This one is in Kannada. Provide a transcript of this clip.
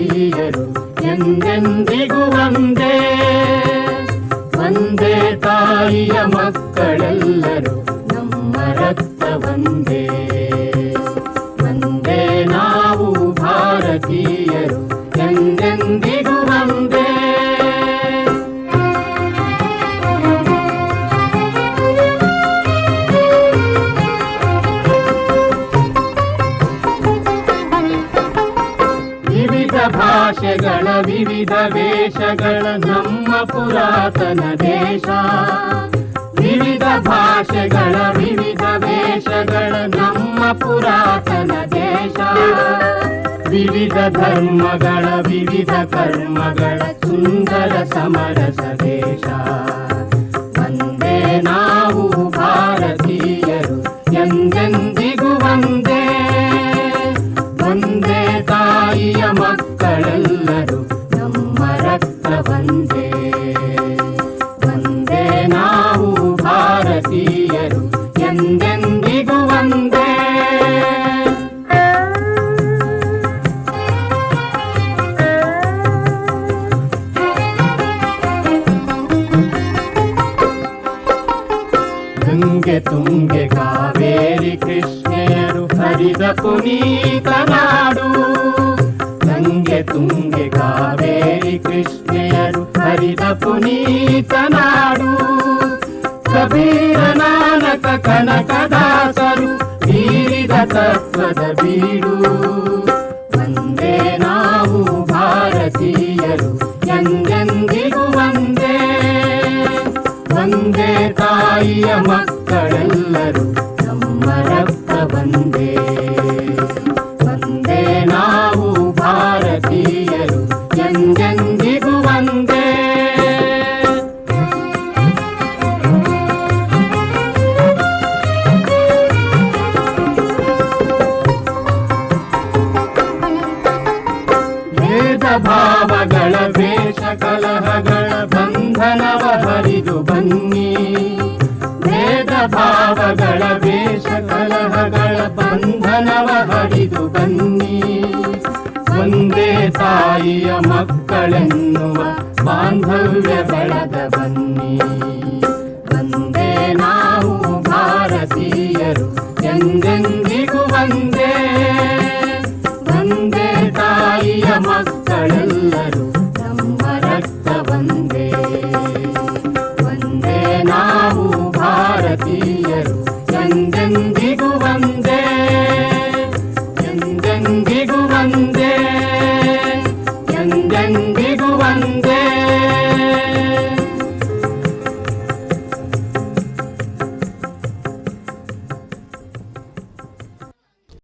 ಭಾರತೀಯರು ಎಂದೆಂದಿಗೂ ಒಂದೇ. ಒಂದೇ ತಾಯಿಯ ಮಕ್ಕಳೆಲ್ಲರೂ ನಮ್ಮ ರಕ್ತ ಒಂದೇ. ಒಂದೇ ನಾವು ಭಾರತೀಯರು ಎಂದೆಂದಿಗೂ ಒಂದೇ. ವಿವಿಧ ಭಾಷೆಗಳ ವಿವಿಧ ವೇಷಗಳ ನಮ್ಮ ಪುರಾತನ ದೇಶ. ವಿವಿಧ ಭಾಷೆಗಳ ವಿವಿಧ ವೇಷಗಳ ನಮ್ಮ ಪುರಾತನ ದೇಶ. ವಿವಿಧ ಧರ್ಮಗಳ ವಿವಿಧ ಕರ್ಮಗಳ ಸುಂದರ ಸಮರಸ ದೇಶ. ಒಂದೇ ನಾವು ಭಾರತೀಯರು ಎಂದೆಂದಿಗೂ ಒಂದೇ. ಒಂದೇ ತಾಯಿಯ ಮಕ್ಕಳೆಲ್ಲರೂ ನಮ್ಮ ರಕ್ತ ಒಂದೇ. ಒಂದೇ ನಾವು ಭಾರತೀಯರು ಎಂದೆಂದಿಗೂ ಒಂದೇ. ಗಂಗೆ ತುಂಗೆ ಕಾವೇರಿ ಕೃಷ್ಣೆಯರು ಹರಿದ ಪುನೀತ ನಾಡು. ಗಂಗೆ ತುಂಗೆ ಕಾವೇರಿ ಕೃಷ್ಣೆಯರು ಹರಿದ ಪುನೀತ ನಾಡು. ಕಬೀರ ನಾನಕ ಕನಕದಾಸರು ಬೀರಿದ ತತ್ವದ ಬೀಡು. ಒಂದೇ ನಾವು ಭಾರತೀಯರು ಎಂದೆಂದಿಗೂ ಒಂದೇ. ಒಂದೇ ತಾಯಿಯ ಮಕ್ಕಳೆಲ್ಲರೂ ನಮ್ಮ ರಕ್ತ ಒಂದೇ. ಒಂದೇ ನಾವು ಭಾರತೀಯರು ಎಂದೆಂದಿಗೂ ಒಂದೇ. ಭೇದ ಭಾವಗಳ ವೇಷ ಕಲಹಗಳ ಬಂಧನವ ಹರಿದು ಬನ್ನಿ. ಭೇದ ಭಾವಗಳ ವೇಷ ಕಲಹಗಳ ಬಂಧನವ ಹರಿದು ಬನ್ನಿ. ಒಂದೇ ತಾಯಿಯ ಮಕ್ಕಳೆನ್ನುವ ಬಾಂಧವ್ಯ ಬೆಳೆದ ಬನ್ನಿ. ಒಂದೇ ನಾವು ಭಾರತೀಯರು ಎಂದೆಂದಿಗೂ